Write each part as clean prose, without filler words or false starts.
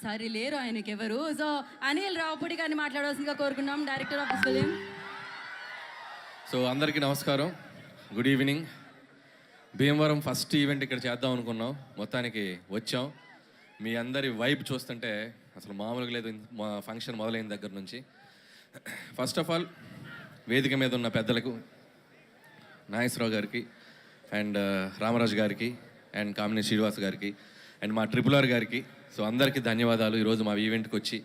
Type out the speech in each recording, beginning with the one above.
సరే లేరు ఆయనకి ఎవరు. సో అనిల్ రావుపూడి గారిని మాట్లాడవలసిందిగా కోరుకున్నాం, director of this film. So అందరికీ నమస్కారం, good evening. Bhimavaram first event ఇక్కడ చేద్దాం అనుకున్నాం, మొత్తానికి వచ్చాం. మీ అందరి వైబ్ చూస్తుంటే అసలు మామూలుగా లేదు మా ఫంక్షన్ మొదలైన దగ్గర నుంచి. ఫస్ట్ ఆఫ్ ఆల్ వేదిక మీద ఉన్న పెద్దలకు, నాగేశ్వరరావు గారికి అండ్ రామరాజు గారికి అండ్ కామినేని శ్రీనివాస్ గారికి అండ్ మా RRR గారికి, సో అందరికీ ధన్యవాదాలు. ఈరోజు మా ఈవెంట్కి వచ్చి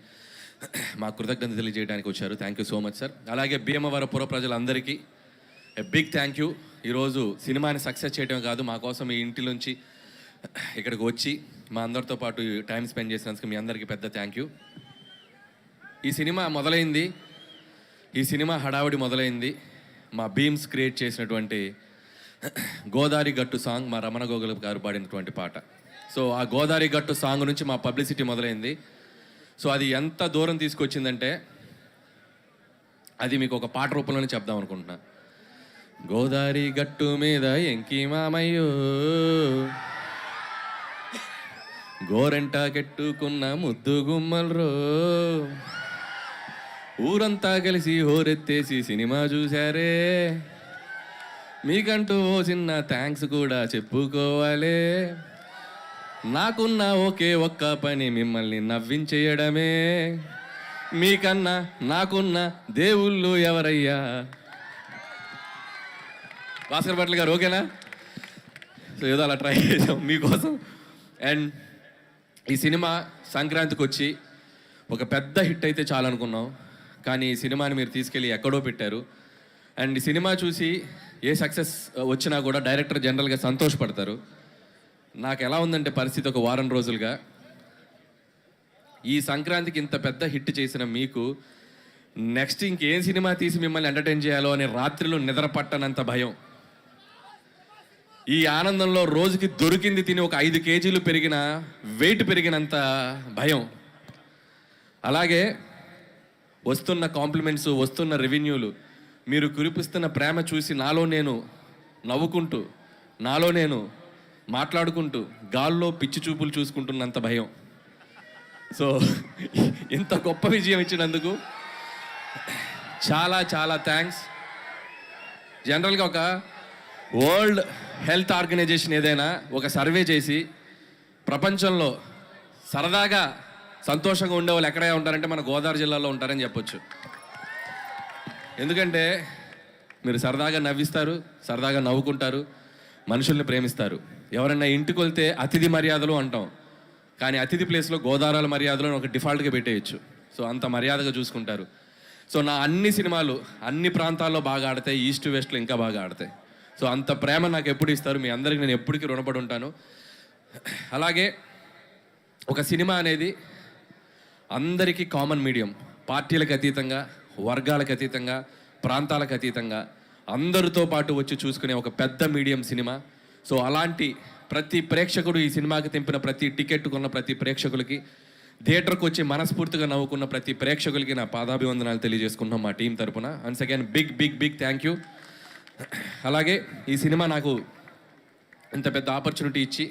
మా కృతజ్ఞత తెలియజేయడానికి వచ్చారు. Thank you so much sir. అలాగే భీమవరం పుర ప్రజలందరికీ బిగ్ థ్యాంక్ యూ. ఈరోజు సినిమాని సక్సెస్ చేయడం కాదు, మా కోసం మీ ఇంటి నుంచి ఇక్కడికి వచ్చి మా అందరితో పాటు టైం స్పెండ్ చేసినందుకు మీ అందరికీ పెద్ద థ్యాంక్ యూ. ఈ సినిమా మొదలైంది, ఈ సినిమా హడావుడి మొదలైంది మా బీమ్స్ క్రియేట్ చేసినటువంటి గోదావరి గట్టు సాంగ్, మా రమణ గోగుల గారు పాడినటువంటి పాట. సో ఆ గోదావరి గట్టు సాంగ్ నుంచి మా పబ్లిసిటీ మొదలైంది. సో అది ఎంత దూరం తీసుకొచ్చిందంటే అది మీకు ఒక పాట రూపంలోనే చెప్దాం అనుకుంటున్నా. గోదావరి గట్టు మీద ఎంకి మామయ్యో, గోరెంట కెట్టుకున్న ముద్దు గుమ్మల్రో, ఊరంతా కలిసి హోరెత్తేసి సినిమా చూశారే, మీకంటూ ఓ చిన్న థ్యాంక్స్ కూడా చెప్పుకోవాలే, నాకున్న ఒకే ఒక్క పని మిమ్మల్ని నవ్వించేయడమే, మీకన్నా నాకున్న దేవుళ్ళు ఎవరయ్యా. భాస్కర్ భట్ల గారు ఓకేనా? సో ఏదో అలా ట్రై చేసాం మీకోసం. అండ్ ఈ సినిమా సంక్రాంతికి వచ్చి ఒక పెద్ద హిట్ అయితే చాలనుకున్నాం, కానీ ఈ సినిమాని మీరు తీసుకెళ్ళి ఎక్కడో పెట్టారు. అండ్ ఈ సినిమా చూసి ఏ సక్సెస్ వచ్చినా కూడా డైరెక్టర్ జనరల్గా సంతోషపడతారు. నాకు ఎలా ఉందంటే పరిస్థితి, ఒక వారం రోజులుగా ఈ సంక్రాంతికి ఇంత పెద్ద హిట్ చేసిన మీకు నెక్స్ట్ ఇంకేం సినిమా తీసి మిమ్మల్ని ఎంటర్టైన్ చేయాలో అని రాత్రిలో నిద్ర పట్టనంత భయం. ఈ ఆనందంలో రోజుకి దొరికింది తిని ఒక 5 కేజీలు పెరిగిన వెయిట్ పెరిగినంత భయం. అలాగే వస్తున్న కాంప్లిమెంట్స్, వస్తున్న రెవెన్యూలు, మీరు కురిపిస్తున్న ప్రేమ చూసి నాలో నేను నవ్వుకుంటూ, నాలో నేను మాట్లాడుకుంటూ గాల్లో పిచ్చి చూపులు చూసుకుంటున్నంత భయం. సో ఇంత గొప్ప విజయం ఇచ్చినందుకు చాలా చాలా థ్యాంక్స్. జనరల్గా ఒక వరల్డ్ హెల్త్ ఆర్గనైజేషన్ ఏదైనా ఒక సర్వే చేసి ప్రపంచంలో సరదాగా సంతోషంగా ఉండేవాళ్ళు ఎక్కడే ఉంటారంటే మన గోదావరి జిల్లాలో ఉంటారని చెప్పొచ్చు. ఎందుకంటే మీరు సరదాగా నవ్విస్తారు, సరదాగా నవ్వుకుంటారు, మనుషుల్ని ప్రేమిస్తారు. ఎవరైనా ఇంటికి వెళ్తే అతిథి మర్యాదలు అంటాం, కానీ అతిథి ప్లేస్లో గోదావరి మర్యాదలు ఒక డిఫాల్ట్గా పెట్టేయచ్చు. సో అంత మర్యాదగా చూసుకుంటారు. సో నా అన్ని సినిమాలు అన్ని ప్రాంతాల్లో బాగా ఆడతాయి, ఈస్ట్ వెస్ట్లో ఇంకా బాగా ఆడతాయి. సో అంత ప్రేమ నాకు ఎప్పుడు ఇస్తారు, మీ అందరికి నేను ఎప్పటికీ రుణపడి ఉంటాను. అలాగే ఒక సినిమా అనేది అందరికీ కామన్ మీడియం, పార్టీలకు అతీతంగా, వర్గాలకు అతీతంగా, ప్రాంతాలకు అతీతంగా అందరితో పాటు వచ్చి చూసుకునే ఒక పెద్ద మీడియం సినిమా. సో అలాంటి ప్రతి ప్రేక్షకుడు, ఈ సినిమాకి తెంపిన ప్రతి టికెట్ కొన్న ప్రతి ప్రేక్షకులకి, థియేటర్కి వచ్చి మనస్ఫూర్తిగా నవ్వుకున్న ప్రతి ప్రేక్షకులకి నా పాదాభివందనాలు తెలియజేసుకుంటున్నాం మా టీం తరపున. Once again big big big thank you. అలాగే ఈ సినిమా నాకు ఇంత పెద్ద ఆపర్చునిటీ ఇచ్చి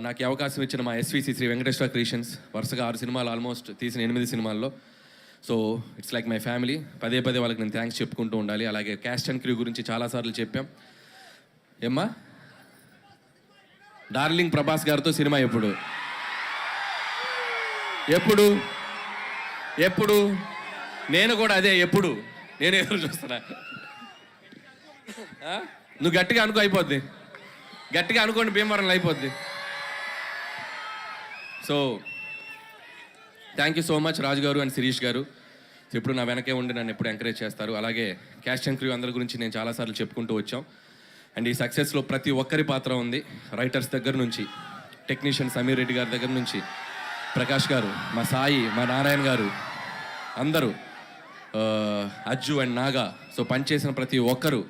నాకు ఈ అవకాశం ఇచ్చిన మా SVC శ్రీ వెంకటేశ్వర క్రియేషన్స్, వరుసగా 6 సినిమాలు ఆల్మోస్ట్ తీసిన 8 సినిమాల్లో. So it's like my family. పదే పదే వాళ్ళకి నేను థ్యాంక్స్ చెప్పుకుంటూ ఉండాలి. అలాగే క్యాస్ట్ అండ్ క్రూ గురించి చాలాసార్లు చెప్పాం. ఏమ్మా డార్లింగ్ ప్రభాస్ గారితో సినిమా ఎప్పుడు ఎప్పుడు ఎప్పుడు నేను కూడా అదే ఎప్పుడు నేను ఎదురు చూస్తున్నా. నువ్వు గట్టిగా అనుకో, అయిపోద్ది. గట్టిగా అనుకోండి, భీమవరంలో అయిపోద్ది. So thank you so much Raju garu and Sirish గారు. ఎప్పుడు నా వెనకే ఉండి నన్ను ఎప్పుడు ఎంకరేజ్ చేస్తారు. అలాగే క్యాస్ట్ అండ్ క్రూ అందరి గురించి నేను చాలాసార్లు చెప్పుకుంటూ వచ్చాం. అండ్ ఈ సక్సెస్లో ప్రతి ఒక్కరి పాత్ర ఉంది. రైటర్స్ దగ్గర నుంచి, టెక్నీషియన్ సమీర్ రెడ్డి గారి దగ్గర నుంచి, ప్రకాష్ గారు, మా సాయి, మా నారాయణ గారు, అందరూ, అజ్జు అండ్ నాగా. సో పనిచేసిన ప్రతి ఒక్కరు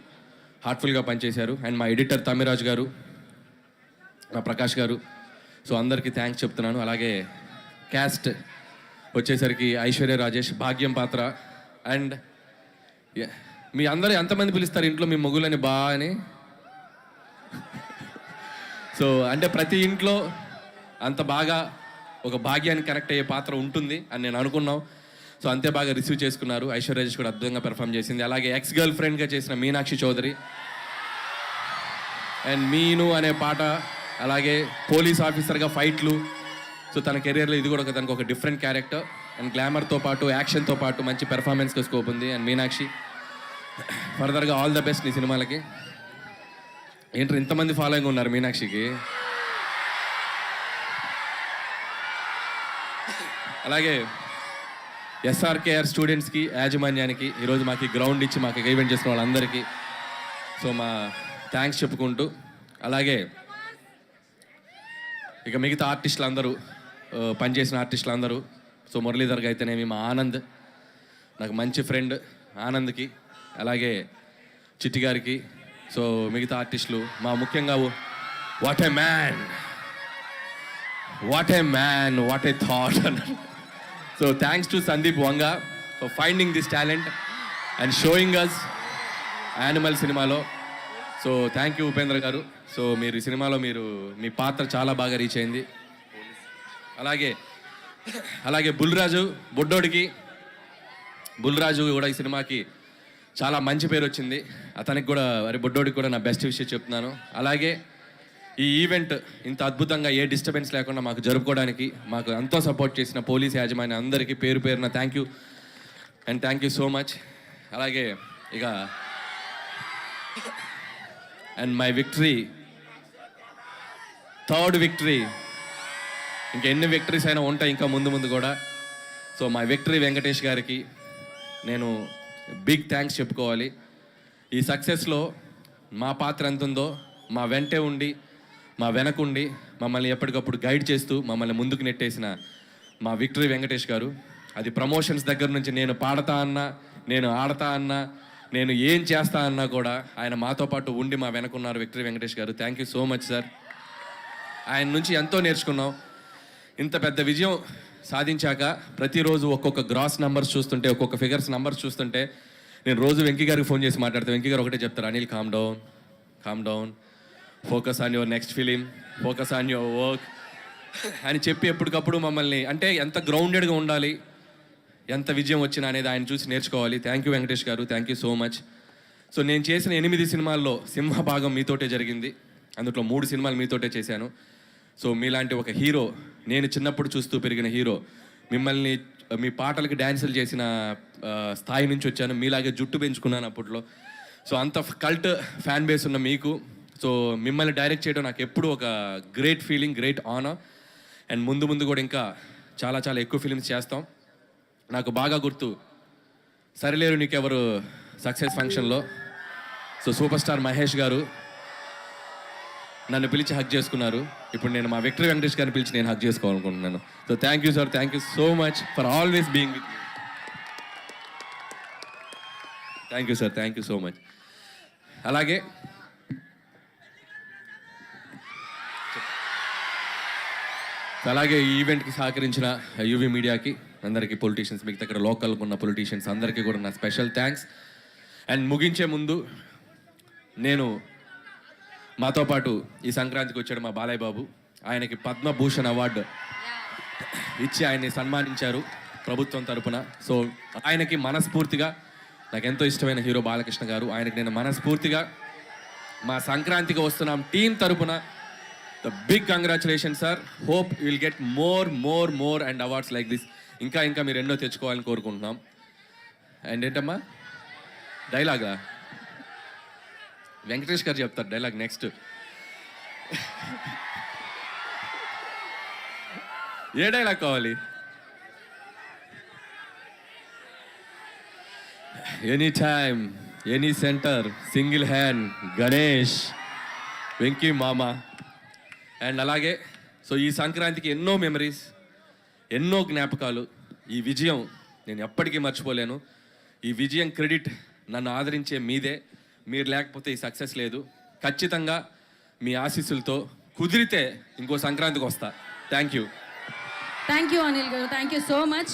హార్ట్ఫుల్గా పనిచేశారు. అండ్ మా ఎడిటర్ తమిరాజ్ గారు, మా ప్రకాష్ గారు. సో అందరికీ థ్యాంక్స్ చెప్తున్నాను. అలాగే క్యాస్ట్ వచ్చేసరికి ఐశ్వర్య రాజేష్, భాగ్యం పాత్ర. అండ్ మీ అందరూ ఎంతమంది పిలుస్తారు ఇంట్లో మీ మొగులని బా అని? సో అంటే ప్రతి ఇంట్లో అంత బాగా ఒక భాగ్యానికి కనెక్ట్ అయ్యే పాత్ర ఉంటుంది అని నేను అనుకున్నాం. సో అంతే బాగా రిసీవ్ చేసుకున్నారు. ఐశ్వర్య రాజేష్ కూడా అద్భుతంగా పెర్ఫామ్ చేసింది. అలాగే ఎక్స్ గర్ల్ ఫ్రెండ్గా చేసిన మీనాక్షి చౌదరి అండ్ మీను అనే పాట, అలాగే పోలీస్ ఆఫీసర్గా ఫైట్లు. సో తన కెరియర్లో ఇది కూడా తనకు ఒక డిఫరెంట్ క్యారెక్టర్ అండ్ గ్లామర్తో పాటు యాక్షన్తో పాటు మంచి పెర్ఫార్మెన్స్కి స్కోప్ ఉంది. అండ్ మీనాక్షి ఫర్దర్గా ఆల్ ద బెస్ట్ నీ సినిమాలకి. ఏంటో ఇంతమంది ఫాలోయింగ్ ఉన్నారు మీనాక్షికి. అలాగే ఎస్ఆర్కేఆర్ స్టూడెంట్స్కి, యాజమాన్యానికి, ఈరోజు మాకు గ్రౌండ్ ఇచ్చి మాకు ఈవెంట్ చేసిన వాళ్ళందరికీ సో మా థ్యాంక్స్ చెప్పుకుంటూ, అలాగే ఇక మిగతా ఆర్టిస్టులు అందరూ, పనిచేసిన ఆర్టిస్టులు అందరూ, సో మురళీధర్గా అయితేనేమి, మా ఆనంద్ నాకు మంచి ఫ్రెండ్ ఆనంద్కి, అలాగే చిట్టి గారికి, సో మిగతా ఆర్టిస్టులు, మా ముఖ్యంగా what a man, what a man, what a thought అన్నారు. So thanks to Sandeep Vanga for finding this talent and showing us Animal సినిమాలో. So thank you Upendra garu. So మీరు ఈ సినిమాలో మీ పాత్ర చాలా బాగా రీచ్ అయింది. అలాగే బుల్రాజు బుల్రాజు కూడా ఈ సినిమాకి చాలా మంచి పేరు వచ్చింది. అతనికి కూడా బుడ్డోడికి కూడా నా బెస్ట్ విషయం చెప్తున్నాను. అలాగే ఈ ఈవెంట్ ఇంత అద్భుతంగా ఏ డిస్టర్బెన్స్ లేకుండా మాకు జరుపుకోవడానికి మాకు ఎంతో సపోర్ట్ చేసిన పోలీస్ యాజమాన్యం అందరికీ పేరు పేరున thank you and thank you so much. అలాగే ఇక and my victory, third victory, ఇంకా ఎన్ని విక్టరీస్ అయినా ఉంటాయి ఇంకా ముందు కూడా. సో మై విక్టరీ వెంకటేష్ గారికి నేను బిగ్ థ్యాంక్స్ చెప్పుకోవాలి. ఈ సక్సెస్లో మా పాత్ర ఎంత ఉందో మా వెంటే ఉండి, మా వెనకుండి మమ్మల్ని ఎప్పటికప్పుడు గైడ్ చేస్తూ మమ్మల్ని ముందుకు నెట్టేసిన మా విక్టరీ వెంకటేష్ గారు. అది ప్రమోషన్స్ దగ్గర నుంచి నేను పాడతా అన్నా, నేను ఆడతా అన్నా, నేను ఏం చేస్తా అన్నా కూడా ఆయన మాతో పాటు ఉండి మా వెనకున్నారు విక్టరీ వెంకటేష్ గారు. Thank you so much sir. ఆయన నుంచి ఎంతో నేర్చుకున్నాం. ఇంత పెద్ద విజయం సాధించాక ప్రతిరోజు ఒక్కొక్క గ్రాస్ నెంబర్స్ చూస్తుంటే, ఒక్కొక్క ఫిగర్స్ నెంబర్స్ చూస్తుంటే నేను రోజు వెంకీ గారికి ఫోన్ చేసి మాట్లాడతాను. వెంకీ గారు ఒకటే చెప్తారు, Anil calm down, focus on your next film, focus on your work అని చెప్పి ఎప్పటికప్పుడు మమ్మల్ని, అంటే ఎంత గ్రౌండెడ్గా ఉండాలి, ఎంత విజయం వచ్చినా అనేది ఆయన చూసి నేర్చుకోవాలి. థ్యాంక్ యూ వెంకటేష్ గారు, thank you so much. So నేను చేసిన 8 సినిమాల్లో సింహభాగం మీతోటే జరిగింది. అందులో 3 సినిమాలు మీతోటే చేశాను. సో మీలాంటి ఒక హీరో, నేను చిన్నప్పుడు చూస్తూ పెరిగిన హీరో, మిమ్మల్ని మీ పాటలకి డ్యాన్సులు చేసిన స్థాయి నుంచి వచ్చాను. మీలాగే జుట్టు పెంచుకున్నాను అప్పట్లో. సో అంత కల్ట్ ఫ్యాన్ బేస్ ఉన్న మీకు, సో మిమ్మల్ని డైరెక్ట్ చేయడం నాకు ఎప్పుడూ ఒక great feeling, great honour. And ముందు కూడా ఇంకా చాలా చాలా ఎక్కువ ఫిలిమ్స్ చేస్తాం. నాకు బాగా గుర్తు సరిలేరు నీకెవరు సక్సెస్ ఫంక్షన్లో సో సూపర్ స్టార్ మహేష్ గారు నన్ను పిలిచి హగ్ చేసుకున్నారు. ఇప్పుడు నేను మా విక్టరీ వెంకటేష్ గారిని పిలిచి నేను హగ్ చేసుకోవాలనుకుంటున్నాను. So thank you sir, thank you so much for always being with me. Thank you sir, thank you so much. అలాగే ఈ ఈవెంట్కి సహకరించిన యూవీ మీడియాకి అందరికీ, పొలిటీషియన్స్, మిగతా ఇక్కడ లోకల్ ఉన్న పొలిటీషియన్స్ అందరికీ కూడా నా స్పెషల్ థ్యాంక్స్. అండ్ ముగించే ముందు నేను మాతో పాటు ఈ సంక్రాంతికి వచ్చాడు మా బాలయ్య బాబు. ఆయనకి పద్మభూషణ్ అవార్డు ఇచ్చి ఆయన్ని సన్మానించారు ప్రభుత్వం తరపున. సో ఆయనకి మనస్ఫూర్తిగా, నాకు ఎంతో ఇష్టమైన హీరో బాలకృష్ణ గారు, ఆయనకి నేను మనస్ఫూర్తిగా మా సంక్రాంతికి వస్తున్నాం టీం తరపున the big congratulation sir. Hope you will get more and awards like this. ఇంకా మీరు ఎన్నో తెచ్చుకోవాలని కోరుకుంటున్నాం. అండ్ ఏంటమ్మా డైలాగా వెంకటేష్ గారు చెప్తారు డైలాగ్ నెక్స్ట్. ఏ డైలాగ్ కావాలి? Any time, any centre, single hand, Ganesh, Venky మామ. అండ్ అలాగే సో ఈ సంక్రాంతికి ఎన్నో మెమరీస్, ఎన్నో జ్ఞాపకాలు. ఈ విజయం నేను ఎప్పటికీ మర్చిపోలేను. ఈ విజయం క్రెడిట్ నన్ను ఆదరించే మీదే. మీరు లేకపోతే ఈ సక్సెస్ లేదు. ఖచ్చితంగా మీ ఆశీస్సులతో కుదిరితే ఇంకో సంక్రాంతికి వస్తా. థ్యాంక్ యూ అనిల్ గారు, థ్యాంక్ యూ సో మచ్.